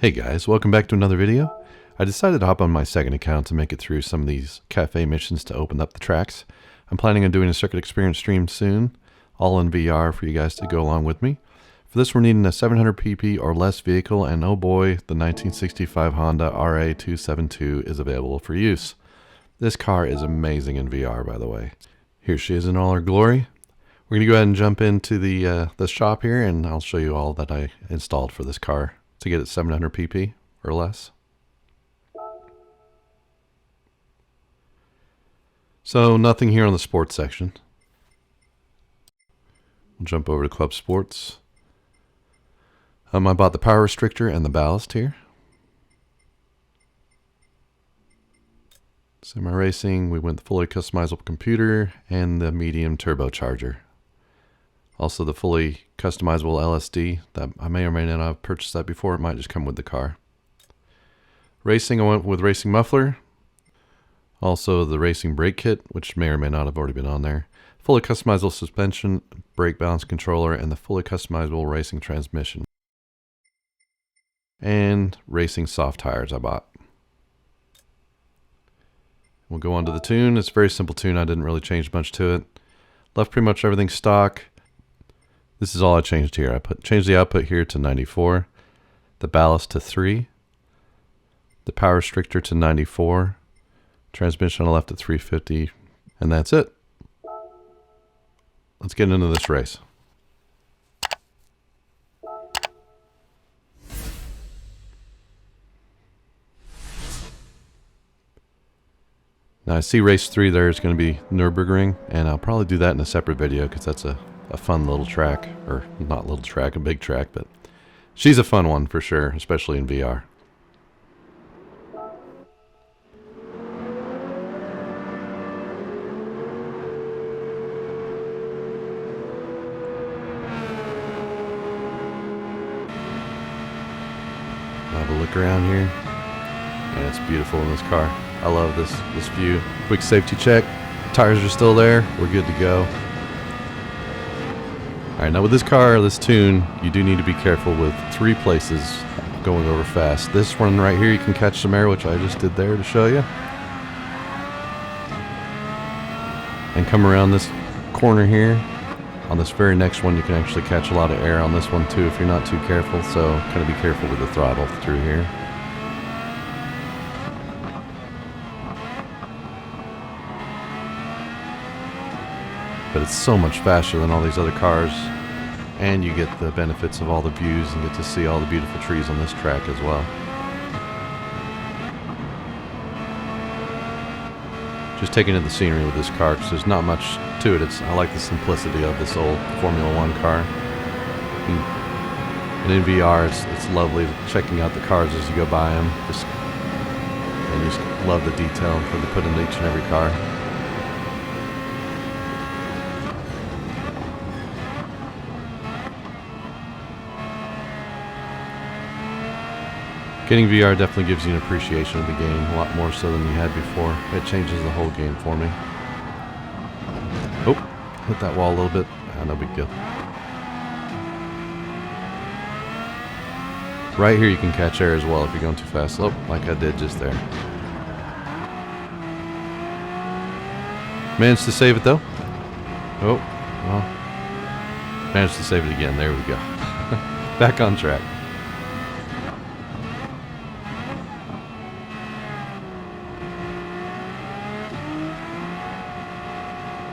Hey guys, welcome back to another video. I decided to hop on my second account to make it through some of these cafe missions to open up the tracks. I'm planning on doing a circuit experience stream soon, all in VR for you guys to go along with me. For this we're needing a 700 pp or less vehicle, and oh boy, the 1965 Honda RA272 is available for use. This car is amazing in VR, by the way. Here she is in all her glory. We're going to go ahead and jump into the shop here, and I'll show you all that I installed for this car to get it 700 pp or less. So nothing here on the sports section. We'll jump over to Club Sports. I bought the power restrictor and the ballast here. Semi racing, we went the fully customizable computer and the medium turbocharger. Also the fully customizable LSD, that I may or may not have purchased that before. It might just come with the car. Racing, I went with racing muffler. Also the racing brake kit, which may or may not have already been on there. Fully customizable suspension, brake balance controller, and the fully customizable racing transmission. And racing soft tires I bought. We'll go on to the tune. It's a very simple tune. I didn't really change much to it. Left pretty much everything stock. This is all I changed here. I changed the output here to 94, the ballast to 3, the power restrictor to 94, transmission I left at 350, and that's it. Let's get into this race. Now I see race 3 there is going to be Nürburgring, and I'll probably do that in a separate video because that's a fun little track, or not little track, a big track, but she's a fun one for sure, especially in VR. I'll have a look around here, and it's beautiful in this car. I love this view. Quick safety check. Tires are still there. We're good to go. Alright, now with this car, this tune, you do need to be careful with 3 places going over fast. This one right here, you can catch some air, which I just did there to show you. And come around this corner here. On this very next one, you can actually catch a lot of air on this one too if you're not too careful. So kind of be careful with the throttle through here. But it's so much faster than all these other cars, and you get the benefits of all the views and get to see all the beautiful trees on this track as well. Just taking in the scenery with this car because there's not much to it. I like the simplicity of this old Formula 1 car. And in VR, it's lovely checking out the cars as you go by them. And you just love the detail that they put into each and every car. Getting VR definitely gives you an appreciation of the game, a lot more so than you had before. It changes the whole game for me. Oh, hit that wall a little bit. No big deal. Right here you can catch air as well if you're going too fast. Oh, like I did just there. Managed to save it though. Oh, well. Managed to save it again. There we go. Back on track.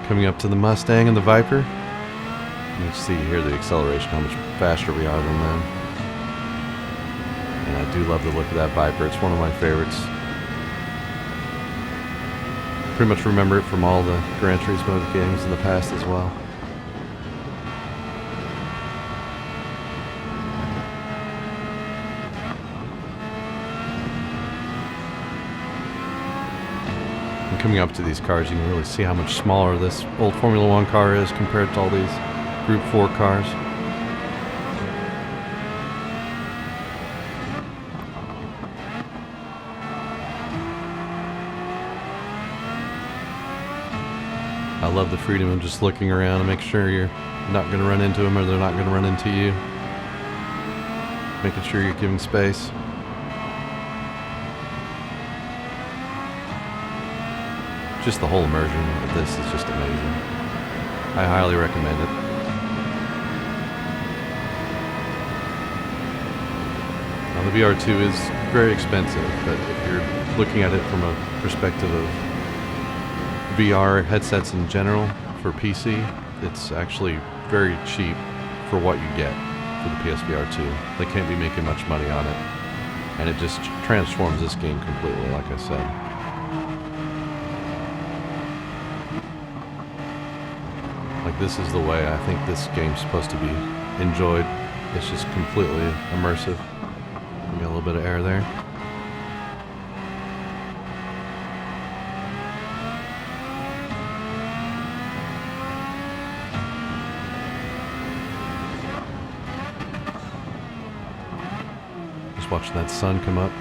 Coming up to the Mustang and the Viper. You can see here the acceleration, how much faster we are than them. And I do love the look of that Viper. It's one of my favorites. Pretty much remember it from all the Gran Turismo games in the past as well. Coming up to these cars, you can really see how much smaller this old Formula 1 car is compared to all these Group 4 cars. I love the freedom of just looking around and make sure you're not going to run into them or they're not going to run into you. Making sure you're giving space. just the whole immersion of this is just amazing. I highly recommend it. Now, the VR2 is very expensive, but if you're looking at it from a perspective of VR headsets in general for PC, it's actually very cheap for what you get for the PSVR2. They can't be making much money on it, and it just transforms this game completely, like I said. Like, this is the way I think this game's supposed to be enjoyed. It's just completely immersive. We got a little bit of air there. Just watching that sun come up.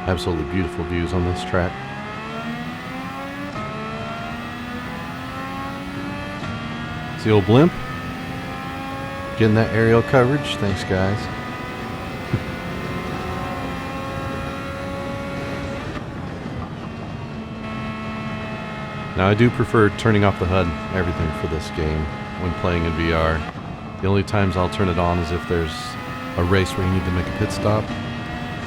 Absolutely beautiful views on this track. It's the old blimp. Getting that aerial coverage. Thanks, guys. Now, I do prefer turning off the HUD and everything for this game when playing in VR. The only times I'll turn it on is if there's a race where you need to make a pit stop.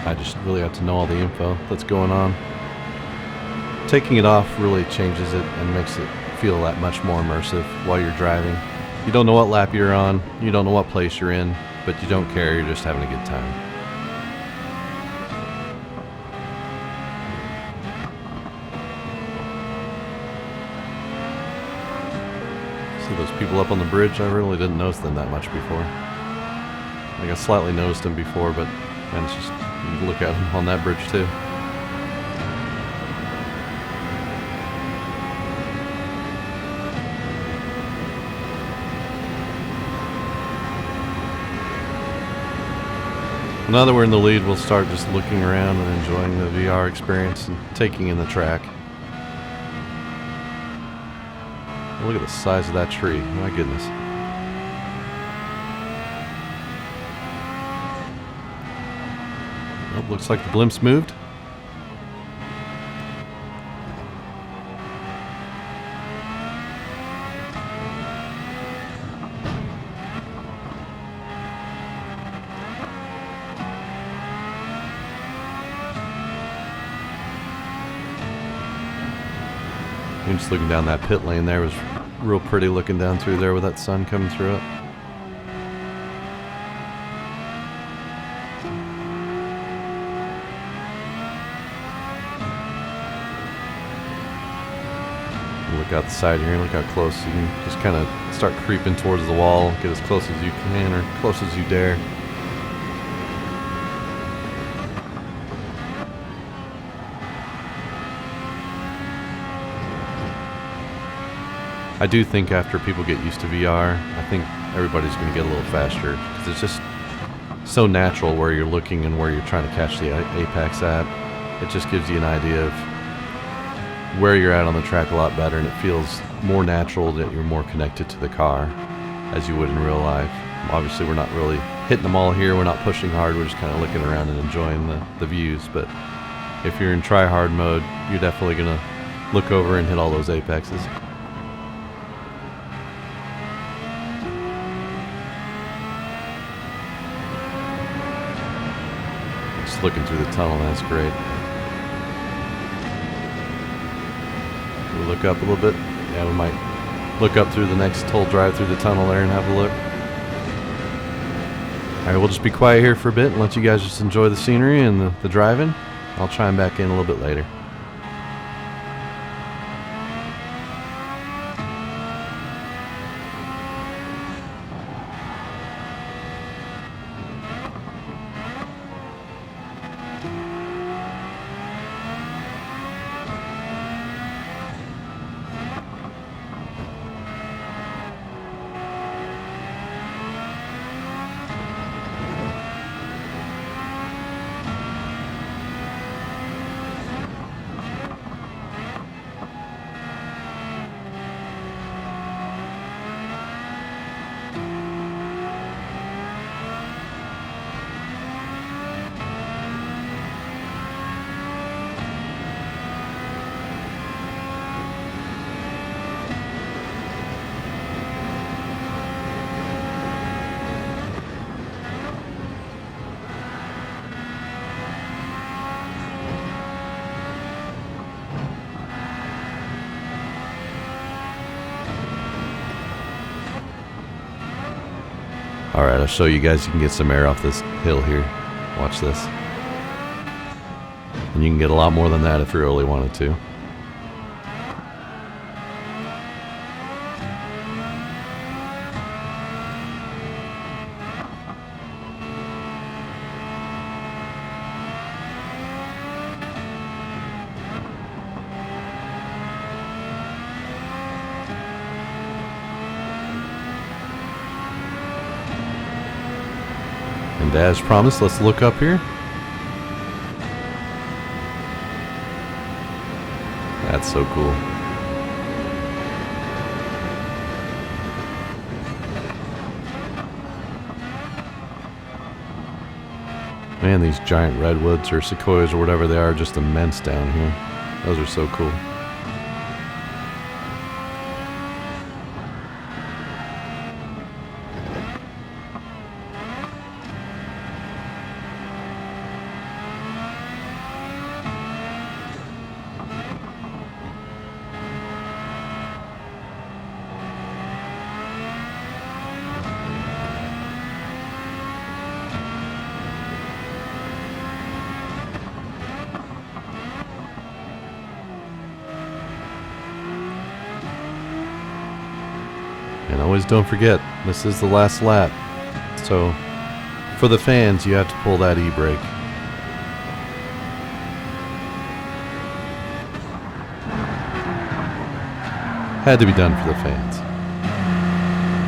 I just really have to know all the info that's going on. Taking it off really changes it and makes it feel that much more immersive while you're driving. You don't know what lap you're on, you don't know what place you're in, but you don't care, you're just having a good time. See those people up on the bridge? I really didn't notice them that much before. Like, I slightly noticed them before, but man, it's just, you look at them on that bridge too. Now that we're in the lead, we'll start just looking around and enjoying the VR experience and taking in the track. Look at the size of that tree, my goodness. Oh, looks like the blimp's moved. And just looking down that pit lane there was real pretty, looking down through there with that sun coming through it. Look out the side here, look how close you can just kind of start creeping towards the wall, get as close as you can or close as you dare. I do think after people get used to VR, I think everybody's going to get a little faster, because it's just so natural where you're looking and where you're trying to catch the apex at. It just gives you an idea of where you're at on the track a lot better, and it feels more natural that you're more connected to the car as you would in real life. Obviously, we're not really hitting them all here, we're not pushing hard, we're just kind of looking around and enjoying the views. But if you're in try-hard mode, you're definitely going to look over and hit all those apexes. Looking through the tunnel, that's great. We look up a little bit. Yeah, we might look up through the next toll drive through the tunnel there and have a look. Alright, we'll just be quiet here for a bit and let you guys just enjoy the scenery and the driving. I'll chime back in a little bit later. Alright, I'll show you guys. You can get some air off this hill here. Watch this. And you can get a lot more than that if you really wanted to. And as promised, let's look up here. That's so cool. Man, these giant redwoods or sequoias or whatever they are just immense down here. Those are so cool. And always don't forget, this is the last lap. So, for the fans, you have to pull that e-brake. Had to be done for the fans.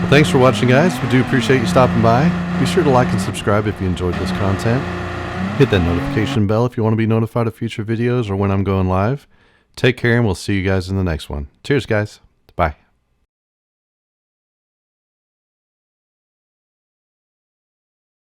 Well, thanks for watching, guys. We do appreciate you stopping by. Be sure to like and subscribe if you enjoyed this content. Hit that notification bell if you want to be notified of future videos or when I'm going live. Take care, and we'll see you guys in the next one. Cheers, guys. Bye.